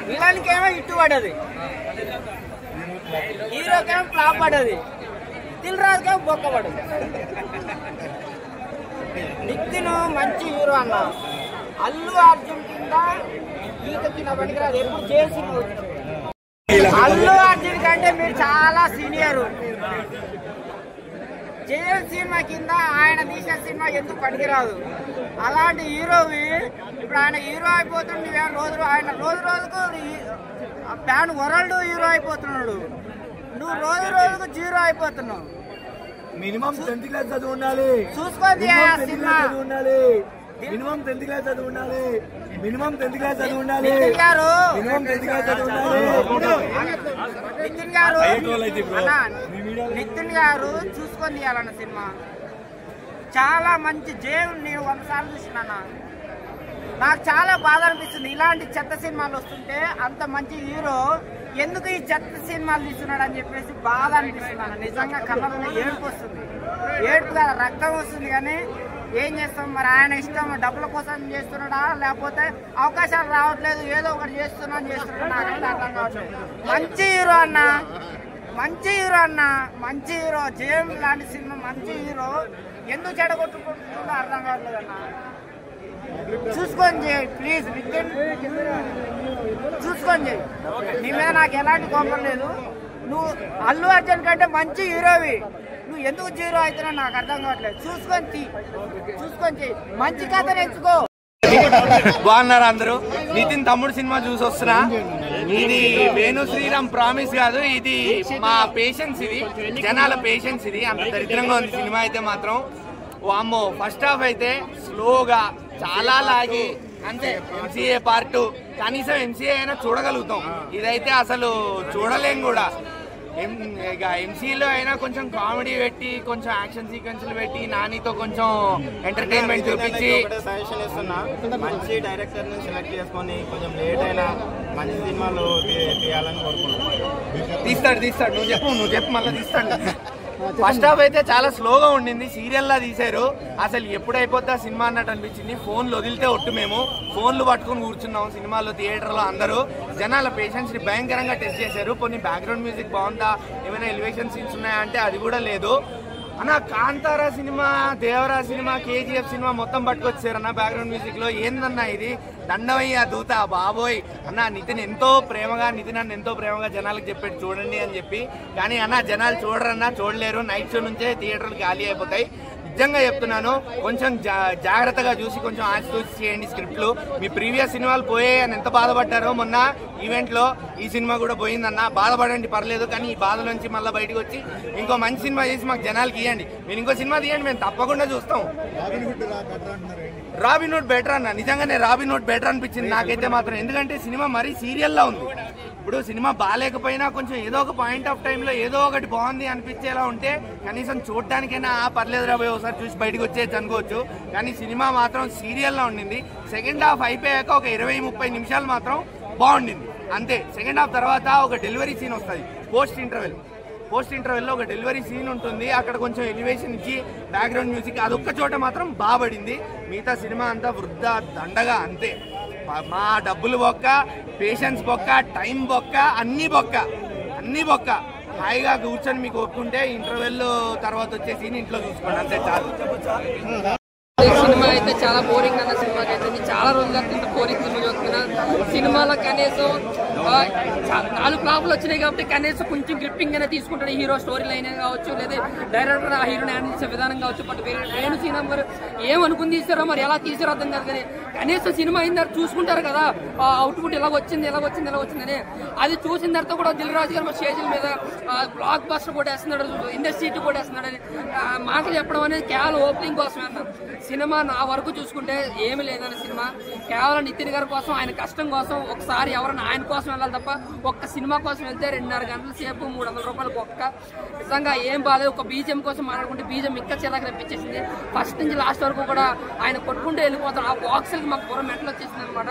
విలన్కేమో ఇట్టు పడ్డది, హీరోకేమో ఫ్లాప్ పడ్డది, దిల్ రాజుకేమో బొక్క పడ్డది. నితిన్ మంచి హీరో అన్న. అల్లు అర్జున్ కింద ఈత కింద పనికిరాదు. ఎప్పుడు చేసి అల్లు అర్జున్ కంటే మీరు చాలా సీనియర్. జైల్ సినిమా కింద ఆయన తీసిన సినిమా ఎందుకు పనికిరాదు. అలాంటి హీరోవి ఇప్పుడు ఆయన హీరో అయిపోతుండే ఆయన రోజు రోజుకు ప్యాన్ వరల్డ్ హీరో అయిపోతున్నాడు. నువ్వు రోజు రోజుకు జీరో అయిపోతున్నావు. మినిమం 10th క్లాస్ చదువు ఉండాలి. చూసుకోండి సినిమా మినిమం 10th క్లాస్ చదువు ఉండాలి. మినిమం 10th క్లాస్ చదువు ఉండాలి. మినిమం 10th క్లాస్ చదువు ఉండాలి. నితిన్ గారు చూసుకొని తీయాలన్న సినిమా చాలా మంచి. జైలు నేను 100 సార్లు చూసినా. నాకు చాలా బాధ అనిపిస్తుంది. ఇలాంటి చెత్త సినిమాలు వస్తుంటే అంత మంచి హీరో ఎందుకు ఈ చెత్త సినిమాలు తీస్తున్నాడు అని చెప్పేసి బాధ అనిపిస్తున్నాను. నిజంగా కళ్ళలో ఏడుపు వస్తుంది. ఏడుపు కదా, రక్తం వస్తుంది. కానీ ఏం చేస్తాం మరి, ఆయన ఇష్టం. డబ్బుల కోసం చేస్తున్నాడా లేకపోతే అవకాశాలు రావట్లేదు ఏదో ఒకటి చేస్తున్నాడు నాకైతే అర్థం కావట్లేదు. మంచి హీరో అన్న, మంచి హీరో అన్న, మంచి హీరో. జేమ్ లాంటి సినిమా మంచి హీరో ఎందుకు చెడగొట్టుకుంటుందో అర్థం కావట్లేదు అన్న. చూసుకొని చేయి ప్లీజ్. చూసుకొని చేయి. నీ మీద నాకు ఎలాంటి కోపం లేదు. నువ్వు అల్లు అర్జున్ కంటే మంచి హీరోవి. నువ్వు ఎందుకు జీరో అవుతున్నావు నాకు అర్థం కావట్లేదు. చూసుకొని చెయ్యి. మంచి కథ ఎంచుకో. బాగున్నారు అందరూ. నితిన్ తమ్ముడు సినిమా చూసి వస్తున్నా. ఇది వేణు శ్రీరామ్ ప్రామిస్ కాదు, ఇది మా పేషెన్స్. ఇది జనాల పేషెన్స్. ఇది అంత దరిద్రంగా ఉంది సినిమా అయితే మాత్రం. వామ్మో, ఫస్ట్ హాఫ్ అయితే స్లోగా చాలా లాగి అంతే. ఎంసీఏ పార్ట్ 2 కనీసం ఎంసీఏ అయినా చూడగలుగుతాం. ఇదైతే అసలు చూడలేం కూడా. ఇక ఎంసీలో అయినా కొంచెం కామెడీ పెట్టి, కొంచెం యాక్షన్ సీక్వెన్స్లు పెట్టి, నానితో కొంచెం ఎంటర్టైన్మెంట్ చూపించి సజెషన్ ఇస్తున్నా. మంచి డైరెక్టర్ ని సెలెక్ట్ చేసుకొని కొంచెం లేట్ అయినా మంచి సినిమాలు తీయాలని కోరుకుంటున్నాను. తీస్తాడు. నువ్వు చెప్పు మళ్ళీ తీస్తాడు. ఫస్ట్ హాఫ్ అయితే చాలా స్లోగా ఉండింది. సీరియల్ లా తీశారు. అసలు ఎప్పుడు అయిపోద్దా సినిమా అన్నట్టు అనిపించింది. ఫోన్లు వదిలితే ఒట్టు. మేము ఫోన్లు పట్టుకుని కూర్చున్నాం సినిమాలో, థియేటర్లో. అందరూ జనాల పేషెన్స్ ని భయంకరంగా టెస్ట్ చేశారు. కొన్ని బ్యాక్గ్రౌండ్ మ్యూజిక్ బాగుందా, ఏమైనా ఎలివేషన్ సీన్స్ ఉన్నాయా అంటే అది కూడా లేదు అన్న. Kantara cinema, Devara cinema, KGF cinema మొత్తం పట్టుకొచ్చారు అన్న బ్యాక్గ్రౌండ్ మ్యూజిక్ లో. ఏందన్నా ఇది, దండవయ్య దూత బాబోయ్ అన్న. నితిన్ ఎంతో ప్రేమగా జనాలకు చెప్పాడు చూడండి అని చెప్పి. కానీ అన్న జనాలు చూడరన్నా, చూడలేరు. నైట్ షో నుంచే థియేటర్లు ఖాళీ అయిపోతాయి. నిజంగా చెప్తున్నాను, కొంచెం జాగ్రత్తగా చూసి కొంచెం ఆచితూచి చేయండి స్క్రిప్ట్లు. మీ ప్రీవియస్ సినిమాలు పోయాయని ఎంత బాధపడ్డారో మొన్న ఈవెంట్ లో, ఈ సినిమా కూడా పోయిందన్న. బాధపడండి, పర్లేదు. కానీ ఈ బాధ నుంచి మళ్ళీ బయటకు వచ్చి ఇంకో మంచి సినిమా చేసి మాకు జనాలకి ఇవ్వండి. మీరు ఇంకో సినిమా తీయండి, మేము తప్పకుండా చూస్తాం. రాబిన్ హుడ్ బెటర్ అన్న. నిజంగానే రాబిన్ హుడ్ బెటర్ అనిపించింది నాకైతే మాత్రం. ఎందుకంటే సినిమా మరీ సీరియల్లా ఉంది. ఇప్పుడు సినిమా బాగాలేకపోయినా కొంచెం ఏదో ఒక పాయింట్ ఆఫ్ టైంలో ఏదో ఒకటి బాగుంది అనిపించేలా ఉంటే కనీసం చూడడానికైనా పర్లేదు రాబోయే ఒకసారి చూసి బయటకు వచ్చేది అనుకోవచ్చు. కానీ సినిమా మాత్రం సీరియల్లా ఉండింది. సెకండ్ హాఫ్ అయిపోయాక ఒక 20-30 నిమిషాలు మాత్రం బాగుండింది అంతే. సెకండ్ హాఫ్ తర్వాత ఒక డెలివరీ సీన్ వస్తుంది. పోస్ట్ ఇంటర్వెల్లో ఒక డెలివరీ సీన్ ఉంటుంది. అక్కడ కొంచెం ఎలివేషన్ ఇచ్చి బ్యాక్గ్రౌండ్ మ్యూజిక్ అదొక్క చోట మాత్రం బాగుపడింది. మిగతా సినిమా అంతా వృద్ధా దండగా అంతే. మా డబ్బులు బొక్క, పేషెన్స్ బొక్క, టైం బొక్క, అన్నీ బొక్క. హాయిగా కూర్చొని మీకు ఒప్పుకుంటే ఇంటర్వెల్ తర్వాత వచ్చేసి ఇంట్లో చూసుకోండి అంతే చాలు. సినిమా అయితే చాలా బోరింగ్ అన్న. సినిమాకి అయితే చాలా రోజులు ఇంత బోరింగ్ సినిమా చూస్తున్నా. సినిమాలో కనీసం 4 ఫ్లాపులు వచ్చినాయి కాబట్టి కనీసం కొంచెం గ్రిప్పింగ్ అనేది తీసుకుంటాడు. హీరో స్టోరీ లైన్ కావచ్చు, లేదా డైరెక్టర్ ఆ హీరోని హ్యాండిల్ చేసే విధానం కావచ్చు. బట్ వేణు సినిమా మరి ఏమనుకుని తీసారో, మరి ఎలా తీసారో అర్థం కాదు. కానీ కనీసం సినిమా అయిన తర్వాత చూసుకుంటారు కదా, అవుట్పుట్ ఎలా వచ్చింది అని. అది చూసిన తర్వాత కూడా దిల్ రాజు గారు స్టేజ్ల మీద బ్లాక్ బస్టర్ కొట్టేస్తున్నాడు, ఇండస్ట్రీ కొట్టేస్తున్నాడు అని మాటలు చెప్పడం అనేది కేవలం ఓపెనింగ్ కోసమే అన్న. సినిమా నా వరకు చూసుకుంటే ఏమి లేదన్న. సినిమా కేవలం నితిన్ గారి కోసం, ఆయన కష్టం కోసం, ఒకసారి ఎవరైనా ఆయన కోసం కోసం వెళ్ళాలి తప్ప ఒక్క సినిమా కోసం వెళ్తే 2.5 గంటల సేపు 300 రూపాయలు ఒక్క నిజంగా ఏం బాగాలేదు. ఒక బీజిఎం కోసం మాట్లాడుకుంటే బీజిఎం ఇంకా చిరాకు రప్పించేసింది. ఫస్ట్ నుంచి లాస్ట్ వరకు కూడా ఆయన కొట్టుకుంటూ వెళ్ళిపోతారు. ఆ బాక్సులకి మాకు పూర్వం మెట్లు వచ్చేసింది అనమాట.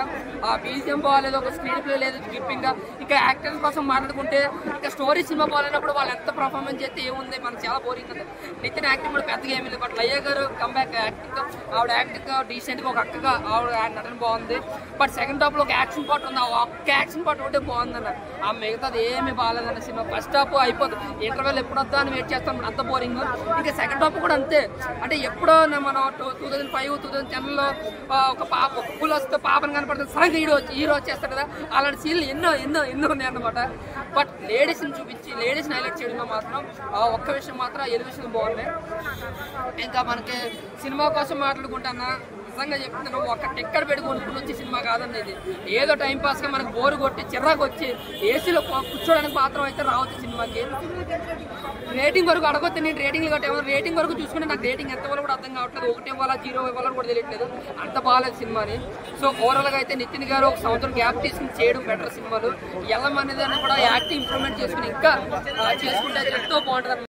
ఆ బీజిఎం బాగాలేదు, ఒక స్క్రీన్ ప్లే లేదు, స్కిప్పింగ్. ఇంకా యాక్టర్స్ కోసం మాట్లాడుకుంటే ఇంకా స్టోరీ సినిమా బాగాలేనప్పుడు వాళ్ళు ఎంత పర్ఫార్మెన్స్ చేస్తే ఏముంది, మనకు చాలా బోరింగ్ ఉంది. నితిన్ యాక్టింగ్ కూడా పెద్దగా ఏమి లేదు. బట్ లయ్య గారు కంబ్యాక్ యాక్టింగ్, ఆవిడ యాక్టింగ్ డీసెంట్గా ఒక అక్కగా ఆవిడ నటన బాగుంది. బట్ సెకండ్ హాఫ్ లో ఒక యాక్షన్ పార్ట్ ఉంది, ఆ ఒక్క యాక్షన్ పార్ట్ ఒకటే బాగుందన్న. ఆ మిగతాది ఏమి బాగాలేదన్న సినిమా. ఫస్ట్ హాఫ్ అయిపోతుంది, ఇంటర్వెల్ ఎప్పుడు వద్దా అని వెయిట్ చేస్తాం, అంత బోరింగ్. ఇంకా సెకండ్ హాఫ్ కూడా అంతే. అంటే ఎప్పుడో మనం 2005, 2010లో ఒక పాప ఒక పూలు వస్తే పాపను కనపడుతుంది, సడన్గా హీరో వచ్చేస్తాడు కదా, అలాంటి సీన్లు ఎన్నో ఉన్నాయి అన్నమాట. బట్ లేడీస్ని చూపించి లేడీస్ని హైలైట్ చేయడంలో మాత్రం ఒక్క విషయం మాత్రం ఎలివేషన్ బాగున్నాయి. ఇంకా మనకి సినిమా కోసం మాట్లాడుకుంటున్నా నిజంగా చెప్తున్నాను, ఒక టిక్కెట్ పెట్టుకుని వచ్చే సినిమా కాదండి ఇది. ఏదో టైంపాస్గా మనకు బోరు కొట్టి చిరాకు వచ్చి ఏసీలో కూర్చోడానికి మాత్రం అయితే రావచ్చు సినిమాకి. రేటింగ్ వరకు అడగొద్దు, నేను రేటింగ్లు కట్టేమో రేటింగ్ వరకు చూసుకుంటే నాకు రేటింగ్ ఎంత వల్ల కూడా అర్థం కావట్లేదు. 1 ఇవ్వాలా 0 ఇవ్వాలని కూడా తెలియట్లేదు, అంత బాగాలేదు సినిమాని. సో ఓవరాల్గా అయితే నితిన్ గారు ఒక సంవత్సరం గ్యాప్ తీసుకుని చేయడం బెటర్. సినిమాలు ఎల్లం అనేది కూడా యాక్టింగ్ ఇంప్రూవ్మెంట్ చేసుకుని ఇంకా చేసుకుంటే ఎంతో బాగుంటుంది.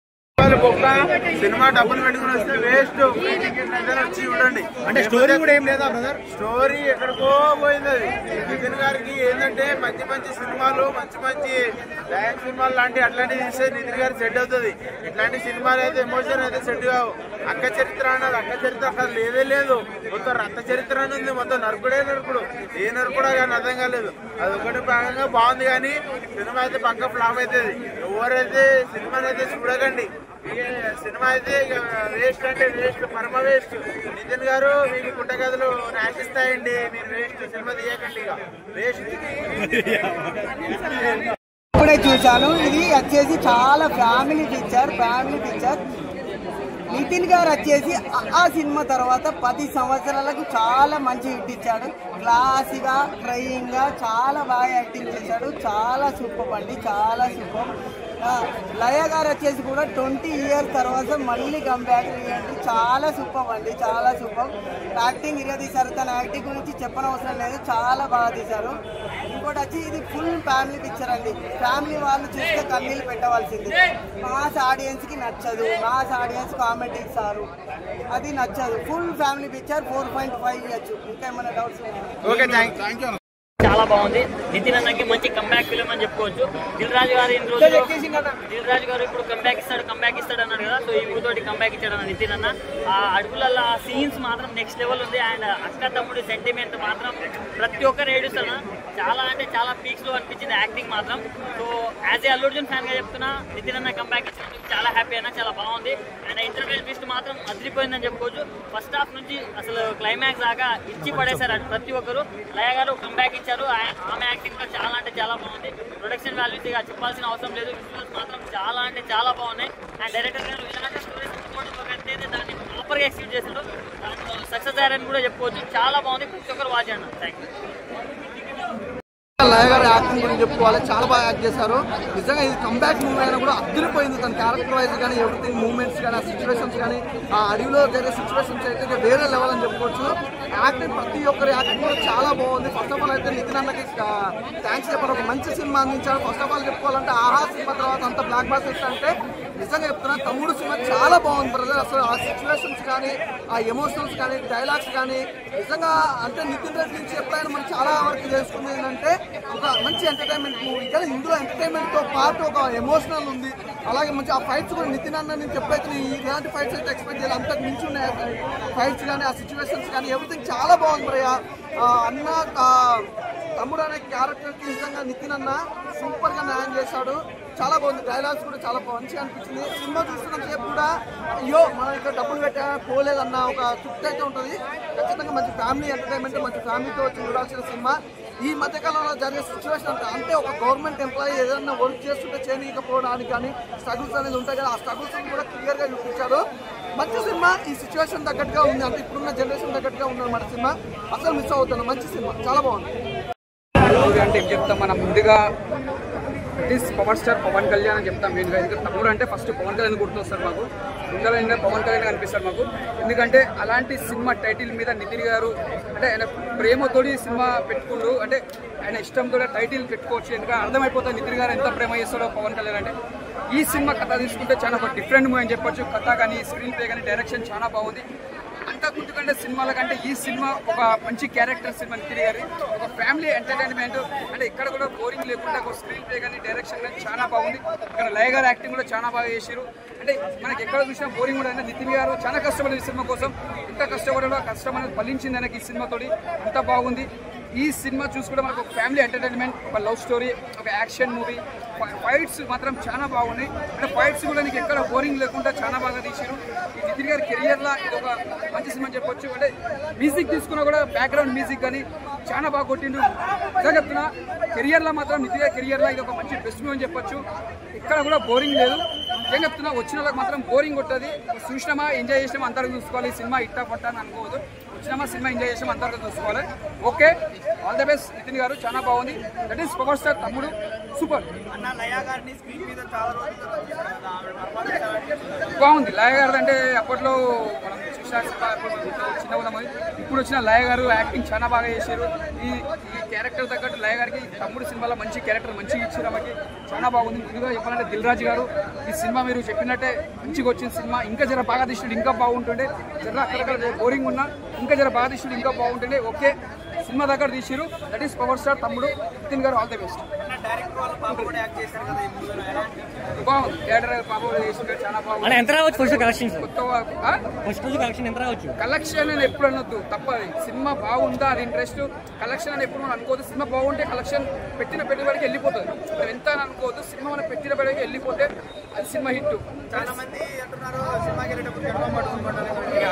సినిమా డబ్బులు పెట్టుకుని వస్తే వేస్ట్. వచ్చి చూడండి. అంటే స్టోరీ కూడా ఏం లేదా బ్రదర్? స్టోరీ ఎక్కడికో పోయింది. అది నితిన్ గారికి ఏంటంటే మంచి మంచి సినిమాలు, మంచి మంచి డ్యాన్స్ సినిమాలు లాంటి అట్లాంటివి తీస్తే నితిన్ గారికి సెట్ అవుతుంది. ఇట్లాంటి సినిమాలు అయితే ఎమోషన్ అయితే సెట్ కావు. అక్క చరిత్ర అన్నది అక్క చరిత్ర అక్కడ లేదే లేదు, మొత్తం రక్త చరిత్ర అని ఉంది. మొత్తం నరుకుడే నరుకుడు, ఏ నరుకుడా కానీ అర్థం కాలేదు. అది ఒకటి భాగంగా బాగుంది కానీ సినిమా అయితే పక్క ఫ్లాప్ అవుతుంది. ఎవరైతే సినిమాని అయితే చూడకండి, సినిమా అయితే వేస్ట్ అంటే వేస్ట్, పరమ వేస్ట్. నితిన్ గారు మీకు పుట్టగదులు నాశిస్తాయండి, మీరు వేస్ట్, సినిమా తీయకండి, ఇక వేస్ట్. ఇప్పుడే చూశాను, ఇది వచ్చేసి చాలా ఫ్యామిలీ పిక్చర్. నితిన్ గారు వచ్చేసి ఆ సినిమా తర్వాత 10 సంవత్సరాలకు చాలా మంచి హిట్ ఇచ్చాడు. క్లాసీగా ట్రైయింగ్ గా చాలా బాగా యాక్టింగ్ చేశాడు. చాలా సూపర్ అండి, చాలా సూపర్. లయ గారు వచ్చేసి కూడా 20 ఇయర్స్ తర్వాత మళ్ళీ కంబ్యాక్ చేయండి. చాలా సూపర్ అండి, చాలా సూపర్. యాక్టింగ్ ఇరగా తీశారు. తన యాక్టింగ్ గురించి చెప్పనవసరం లేదు, చాలా బాగా తీశారు. ఇంకోటి వచ్చి ఇది ఫుల్ ఫ్యామిలీ పిక్చర్ అండి. ఫ్యామిలీ వాళ్ళు చూస్తే కన్నీళ్ళు పెట్టవలసింది. మాస్ ఆడియన్స్ కి నచ్చదు, మాస్ ఆడియన్స్ కామెడీ ఇస్తారు, అది నచ్చదు. ఫుల్ ఫ్యామిలీ పిక్చర్ 4.5 ఇవ్వచ్చు. ఇంకా ఏమైనా డౌట్స్? Okay, thank you. చాలా బాగుంది. నితిన్ అన్నకి మంచి కంబ్యాక్ ఫిల్మ్ అని చెప్పుకోవచ్చు. దిల్ రాజు గారు ఇప్పుడు కంబ్యాక్ ఇస్తాడు అన్నాడు కదా, సో ఈ ఊరితోటి కంబ్యాక్ ఇచ్చాడు అన్న నితిన్ అన్న. ఆ అడుగులలో ఆ సీన్స్ మాత్రం నెక్స్ట్ లెవెల్ ఉంది. అండ్ అక్క తమ్ముడి సెంటిమెంట్ మాత్రం ప్రతి ఒక్కరు ఏడుస్తాను. చాలా అంటే చాలా పీక్స్ లో అనిపించింది యాక్టింగ్ మాత్రం. So as a Allu Arjun fan గా చెప్తున్నా, నితిన్ అన్న కంబ్యాక్ ఇచ్చినందుకు చాలా హ్యాపీ అన్న, చాలా బాగుంది. అండ్ ఇంటర్వెల్ ట్విస్ట్ మాత్రం అదిరిపోయిందని చెప్పుకోవచ్చు. ఫస్ట్ హాఫ్ నుంచి అసలు క్లైమాక్స్ దాకా ఇచ్చి పడేశారు ప్రతి ఒక్కరు. లయ గారు కంబ్యాక్ ఇచ్చారు, ఆమె యాక్టింగ్ కూడా చాలా అంటే చాలా బాగుంది. ప్రొడక్షన్ వాల్యూస్ ఇక చెప్పాల్సిన అవసరం లేదు, విజువల్స్ మాత్రం చాలా అంటే చాలా బాగున్నాయి. అండ్ డైరెక్టర్ గారు ఇలాంటి స్టోరీస్ దాన్ని ప్రాపర్గా ఎక్స్క్యూట్ చేశారు, సక్సెస్ అయ్యారని కూడా చెప్పుకోవచ్చు. చాలా బాగుంది, ప్రతి ఒక్కరు వాచ్ చేయండి. Thank you. లయ గారు యాక్టింగ్ గురించి చెప్పుకోవాలి, చాలా బాగా యాక్ట్ చేశారు. నిజంగా ఇది కంబ్యాక్ మూవీ అయినా కూడా అదిరిపోయింది. తన క్యారెక్టర్ వైజ్ కానీ ఎవ్రీథింగ్, మూమెంట్స్ కానీ, ఆ సిచ్యువేషన్స్ కానీ, ఆ అడవిలో జరిగే సిచ్యువేషన్స్ అయితే వేరే లెవెల్ అని చెప్పుకోవచ్చు. యాక్టింగ్ ప్రతి ఒక్కరి యాక్టింగ్ కూడా చాలా బాగుంది. ఫస్ట్ ఆఫ్ ఆల్ అయితే నితిన్ అన్నకి థ్యాంక్స్ చెప్పాలి, ఒక మంచి సినిమా అందించాడు. ఫస్ట్ ఆఫ్ ఆల్ చెప్పుకోవాలంటే ఆహా సినిమా తర్వాత అంత బ్లాక్ బాస్టర్స్ అంటే నిజంగా చెప్తున్నా తమ్ముడు సినిమా చాలా బాగుంది బ్రదర్. అసలు ఆ సిచ్యువేషన్స్ కానీ, ఆ ఎమోషనల్స్ కానీ, డైలాగ్స్ కానీ నిజంగా అంటే నితిన్ రెడ్డి నుంచి ఎప్పుడైనా మనం చాలా వరకు తెలుసుకుంది ఏంటంటే ఒక మంచి ఎంటర్టైన్మెంట్ మూవీ. కానీ ఇందులో ఎంటర్టైన్మెంట్ తో పాటు ఒక ఎమోషనల్ ఉంది. అలాగే మంచి ఆ ఫైట్స్ కూడా నితిన్ అన్న నేను చెప్పైతే ఇలాంటి ఫైట్స్ అయితే ఎక్స్పెక్ట్ చేయాలి, అంతకు మించి ఉన్నాయి ఫైట్స్ కానీ, ఆ సిచ్యువేషన్స్ కానీ, ఎవ్రీథింగ్ చాలా బాగుంది భయ్య. అన్న తమ్ముడు అనే క్యారెక్టర్కి నిజంగా నితిన్ అన్న సూపర్ గా న్యాయం చేశాడు. చాలా బాగుంది, డైలాగ్స్ కూడా చాలా మంచిగా అనిపించింది. సినిమా చూస్తున్నంతసేపు కూడా అయ్యో మనం ఇక్కడ డబ్బులు పెట్టా పోలేదన్న ఒక తృప్తి అయితే ఉంటుంది. ఖచ్చితంగా మంచి ఫ్యామిలీ ఎంటర్టైన్మెంట్, మంచి ఫ్యామిలీతో వచ్చి చూడాల్సిన సినిమా. ఈ మధ్యకాలంలో జరిగే సిచ్యువేషన్ అంటే ఒక గవర్నమెంట్ ఎంప్లాయీ ఏదైనా వర్క్ చేస్తుంటే చేయకపోవడానికి కానీ స్ట్రగుల్స్ అనేది ఉంటాయి కదా, ఆ స్ట్రగుల్స్ కూడా క్లియర్ గా చూపించారు. మంచి సినిమా, ఈ సిచ్యువేషన్ తగ్గట్టుగా ఉంది, అంటే ఇప్పుడున్న జనరేషన్ తగ్గట్టుగా ఉందన్నమాట సినిమా. అసలు మిస్ అవుతాను, మంచి సినిమా, చాలా బాగుంది. అంటే ఏం చెప్తాం, మనం ముందుగా పవర్ స్టార్ పవన్ కళ్యాణ్ అని చెప్తాం మెయిన్గా. ఎందుకంటే తమ్ముడు అంటే ఫస్ట్ పవన్ కళ్యాణ్ గుర్తొస్తారు మాకు. ఉండలేని పవన్ కళ్యాణ్ కనిపిస్తారు మాకు. ఎందుకంటే అలాంటి సినిమా టైటిల్ మీద నితిన్ గారు అంటే ఆయన ప్రేమతోటి సినిమా పెట్టుకుంటూ అంటే ఆయన ఇష్టంతో టైటిల్ పెట్టుకోవచ్చు. ఎందుకంటే అర్థమైపోతుంది నితిన్ గారు ఎంత ప్రేమ చేస్తాడో పవన్ కళ్యాణ్ అంటే. ఈ సినిమా కథ తీసుకుంటే చాలా ఒక డిఫరెంట్ మూవీ అని చెప్పొచ్చు. కథ కానీ స్క్రీన్ ప్లే కానీ డైరెక్షన్ చాలా బాగుంది. అంత గుర్తుకంటే సినిమాల కంటే ఈ సినిమా ఒక మంచి క్యారెక్టర్ సినిమా నితిన్ గారి ఒక ఫ్యామిలీ ఎంటర్టైన్మెంట్. అంటే ఇక్కడ కూడా బోరింగ్ లేకుండా ఒక స్క్రీన్ ప్లే కానీ డైరెక్షన్ కానీ చాలా బాగుంది. ఇక్కడ లయ గారు యాక్టింగ్ కూడా చాలా బాగా చేశారు. అంటే మనకి ఎక్కడ చూసినా బోరింగ్ కూడా నితిన్ గారు చాలా కష్టపడింది ఈ సినిమా కోసం. ఇంత కష్టపడడం కష్టం అనేది ఫలించింది ఆయనకి ఈ సినిమాతోటి. అంత బాగుంది. ఈ సినిమా చూసుకుంటే మనకు ఒక ఫ్యామిలీ ఎంటర్టైన్మెంట్, ఒక లవ్ స్టోరీ, ఒక యాక్షన్ మూవీ. ఫైట్స్ మాత్రం చాలా బాగున్నాయి. అంటే ఫైట్స్ కూడా నీకు ఎక్కడ బోరింగ్ లేకుండా చాలా బాగా తీసారు. ఈ నితిన్ గారి కెరియర్లో ఇది ఒక మంచి సినిమా చెప్పొచ్చు. అంటే మ్యూజిక్ తీసుకున్నా కూడా బ్యాక్గ్రౌండ్ మ్యూజిక్ కానీ చాలా బాగా కొట్టిండు. నిజంగా చెప్తున్నా కెరియర్లో మాత్రం నితిన్ గారి కెరియర్లో ఇది ఒక మంచి బెస్ట్ మూవీ అని చెప్పొచ్చు. ఇక్కడ కూడా బోరింగ్ లేదు. నిజంగా చెప్తున్నా వచ్చిన వాళ్ళకి మాత్రం బోరింగ్ కొట్టది. చూసినామా ఎంజాయ్ చేసినామా అంతవరకు చూసుకోవాలి. సినిమా ఇట్టా పట్టా అని అనుకోవద్దు. వచ్చినామా సినిమా ఎంజాయ్ చేసామా అంతవరకు చూసుకోవాలి. Okay, all the best Nitin garu, చాలా బాగుంది. దట్ ఈస్ పవర్ స్టార్ తమ్ముడు, సూపర్. బాగుంది లయ గారు. అంటే అప్పట్లో మనం చూసిన చిన్న ఉన్నది, ఇప్పుడు వచ్చిన లయ గారు యాక్టింగ్ చాలా బాగా చేశారు. ఈ క్యారెక్టర్ తగ్గట్టు లయ గారికి తమ్ముడు సినిమాలో మంచి క్యారెక్టర్ మంచిగా ఇచ్చారు. ఆమెకి చాలా బాగుంది. ముందుగా చెప్పాలంటే దిల్ రాజు గారు ఈ సినిమా మీరు చెప్పినట్టే మంచిగా వచ్చిన సినిమా. ఇంకా జర బాగా తీసినట్టు ఇంకా బాగుంటుండే. జర అక్కడక్కడ బోరింగ్ ఉన్నా ఇంకా జర బాగా తీసినట్టు ఇంకా బాగుంటుండే. ఓకే, సినిమా దగ్గర తీసిరు. దట్ ఈస్ పవర్ స్టార్ తమ్ముడు నితిన్ గారు, ఆల్ ది బెస్ట్. బాగుంది. డైరెక్టర్ పాప చేసిండే చాలా బాగుంది. కలెక్షన్ అని ఎప్పుడు అనొద్దు, తప్పది. సినిమా బాగుందా అది ఇంట్రెస్ట్. కలెక్షన్ అని ఎప్పుడు మనం అనుకోవద్దు. సినిమా బాగుంటే కలెక్షన్ పెట్టిన పెట్టుబడికి వెళ్ళిపోతుంది. మనం ఎంత అని అనుకోవద్దు. సినిమా మనం పెట్టిన పెట్టుబడికి వెళ్ళిపోతే అది సినిమా హిట్. చాలా మంది అంటున్నారు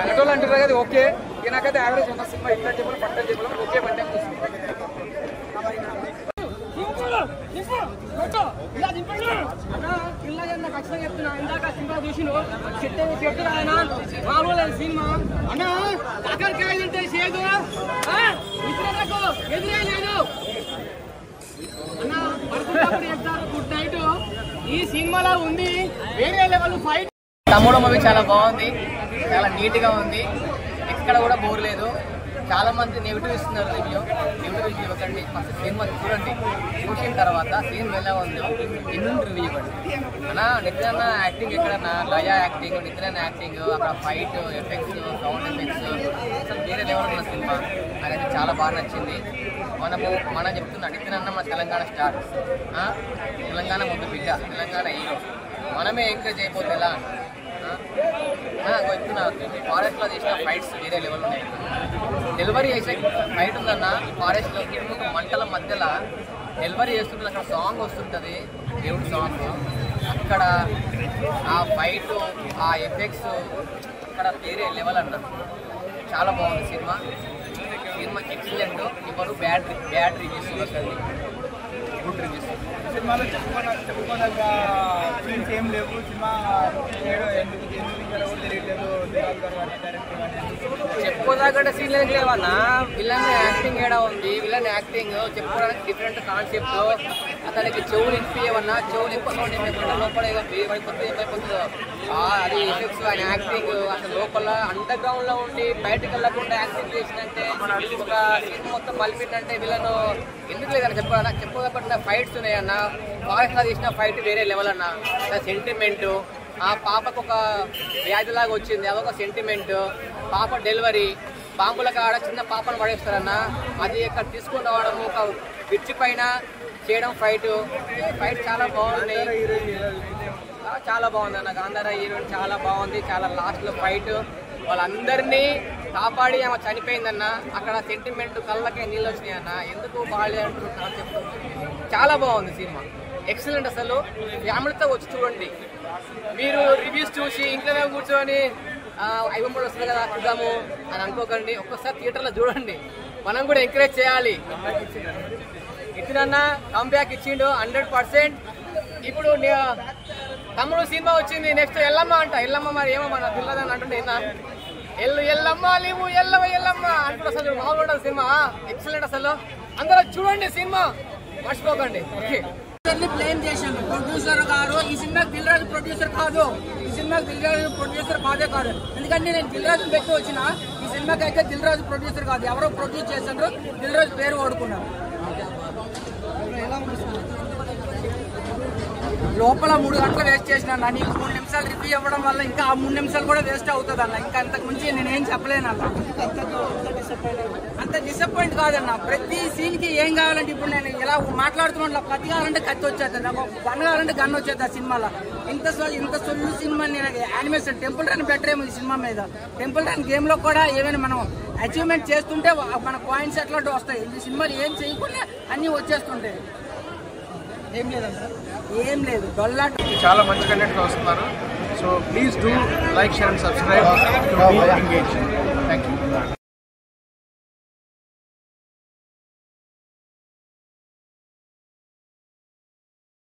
అనటోళ్ళు అంటారు కదా. ఓకే, నాకైతే యావరేజ్ ఉన్న సినిమా హిట్ అని చెప్పాలి, పట్టని చెప్పాలి. ఓకే బండి ఖచ్చితంగా చెప్తున్నా. ఇందాక సినిమా చూసిన చెట్టు ఆయన మామూలు సినిమా అన్న కాకరకాయలు ఉంటే చేయదు ఇతరులకు ఎదురే లేదు అన్న. పడుకున్నప్పుడు చెప్తారు గుడ్ నైట్. ఈ సినిమాలో ఉంది వేరే లెవెల్ ఫైట్. తమ్ముడు మూవీ చాలా బాగుంది, చాలా నీట్గా ఉంది. ఎక్కడ కూడా బోర్ లేదు. చాలా మంది నెగిటివ్ ఇస్తున్నారు రివ్యూ. నెగిటివ్ ఇవ్వకండి, ఫస్ట్ సినిమా చూడండి. చూసిన తర్వాత సినిమా ఎలా ఉందో ఎన్ని రివ్యూ ఇవ్వండి. అన్నా నితిన్ అన్న యాక్టింగ్ ఎక్కడన్నా లయ యాక్టింగ్, నితిన్ అన్న యాక్టింగ్, అక్కడ ఫైట్ ఎఫెక్ట్స్, సౌండ్ ఎఫెక్ట్స్ అసలు వేరే లెవెల్ ఉన్న సినిమా. నాకైతే చాలా బాగా నచ్చింది. మనం చెప్తున్నా నితిన్ అన్న మన తెలంగాణ స్టార్, తెలంగాణ ముందు బిడ్డ, తెలంగాణ హీరో. మనమే ఎంకరేజ్ అయిపోతే ఎలా చెప్తున్నా. ఫారెస్ట్లో చేసిన ఫైట్స్ వేరే లెవెల్ ఉన్నాయి. డెలివరీ చేసే ఫైట్ ఉందన్న ఫారెస్ట్లో మంటల మధ్యలో డెలివరీ చేస్తుంటుంది. అక్కడ సాంగ్ వస్తుంటుంది, దేవుడి సాంగ్. అక్కడ ఆ ఫైట్, ఆ ఎఫెక్ట్స్ అక్కడ వేరే లెవెల్ అన్నారు. చాలా బాగుంది సినిమా. Cinema excellent. ఎవరు బ్యాడ్ రివ్యూస్ వస్తుంది, గుడ్ రివ్యూస్. సినిమాలో చెప్పుకోదగ్గ సీన్స్ ఏం లేవు. సినిమా ఎందుకు తెలియట్లేదు. చెప్పుకోదాకంటే సీన్లు లేవన్నా. విలన్ యాక్టింగ్ ఏడా ఉంది. విలన్ యాక్టింగ్ చెప్పుకోవడానికి డిఫరెంట్ కాన్సెప్ట్. అతనికి చెవులు ఇప్పియవన్నా, చెవులు ఎక్కువ సౌండ్ లోపల ఏమైపోతుందో అది ఎఫెక్ట్స్. ఆయన యాక్టింగ్ అసలు లోపల అండర్ గ్రౌండ్ లో ఉండి బయటకు వెళ్ళకుండా యాక్టింగ్ చేసినంటే ఒక సీన్ మొత్తం మలిపిందంటే విలన్ ఎందుకు లేదని చెప్పుకోకుండా ఫైట్స్ ఉన్నాయన్న. ఫారెస్ట్ లా తీసిన ఫైట్ వేరే లెవెల్ అన్న. సెంటిమెంట్, ఆ పాపకు ఒక వ్యాధిలాగా వచ్చింది, అదొక సెంటిమెంట్. పాప డెలివరీ, బాంబుల కాడ చిన్న పాపను పడేస్తారన్న. అది ఇక్కడ తీసుకుని రావడం, ఒక బ్రిడ్జి పైన చేయడం ఫైట్ చాలా బాగుంది. చాలా బాగుంది అన్న. గాంధార హీరోయిన్ చాలా బాగుంది. చాలా లాస్ట్లో ఫైట్ వాళ్ళందరినీ కాపాడి ఆమె చనిపోయిందన్న. అక్కడ సెంటిమెంట్, కళ్ళకే నీళ్ళు వచ్చినాయి అన్న. ఎందుకు బాగాలే అంటారు కాన్సెప్ట్. చాలా బాగుంది సినిమా, ఎక్సలెంట్. అసలు ఫ్యామిలీతో వచ్చి చూడండి. మీరు రివ్యూస్ చూసి ఇంట్లోనే కూర్చొని 5 వస్తుంది కదా చూద్దాము అని అనుకోకండి. ఒక్కసారి థియేటర్లో చూడండి. మనం కూడా ఎంకరేజ్ చేయాలి. నితిన్ అన్న కంబ్యాక్ ఇచ్చిండు 100%. ఇప్పుడు తమ్ముడు సినిమా వచ్చింది, నెక్స్ట్ ఎల్లమ్మ అంట. ఎల్లమ్మ మరి ఏమో మన పిల్లదని అంటుంటే ఎల్లమ్మ లేవు ఎల్లమ్మ అంటారు. అసలు మామూలు సినిమా ఎక్సలెంట్. అసలు అందరూ చూడండి సినిమా, మర్చిపోకండి. ఓకే. బ్లేమ్ చేశాను ప్రొడ్యూసర్ గారు. ఈ సినిమాకి దిల్ రాజు ప్రొడ్యూసర్ కాదు, ఈ సినిమాకి దిల్ రాజు ప్రొడ్యూసర్ కాదే కాదు. ఎందుకంటే నేను దిల్ రాజు పెట్టి వచ్చిన ఈ సినిమాకి అయితే దిల్ రాజు ప్రొడ్యూసర్ కాదు, ఎవరో ప్రొడ్యూస్ చేశారు, దిల్ రాజు పేరు వాడుకున్నారు. లోపల 3 గంటలు వేస్ట్ చేసిన నీకు 3 నిమిషాలు రివ్యూ ఇవ్వడం వల్ల ఇంకా ఆ 3 నిమిషాలు కూడా వేస్ట్ అవుతుంది అన్న. ఇంకా అంతకు మించి నేనేం చెప్పలేను అన్న. అంత డిసప్పాయింట్ కాదన్న. ప్రతి సీన్ కి ఏం కావాలంటే ఇప్పుడు నేను ఇలా మాట్లాడుతున్నా, కత్తి కావాలంటే కత్తి వచ్చేది, నాకు గన్ కావాలంటే గన్ వచ్చేది ఆ సినిమాలో. ఇంత సొల్లు సినిమా నేను యానిమేషన్ టెంపుల్ రన్ బెటర్ ఏమో ఈ సినిమా మీద. టెంపుల్ రన్ గేమ్ లో కూడా ఏమైనా మనం అచీవ్మెంట్ చేస్తుంటే మన పాయింట్స్ ఎట్లా వస్తాయి. ఈ సినిమాలు ఏం చేయకుండా అన్ని వచ్చేస్తుంటాయి. ఏం లేదంటారు, ఏం లేదు. చాలా మంచి కంటెంట్ వస్తున్నారు. So please do like, share and subscribe to be engage. Thank you.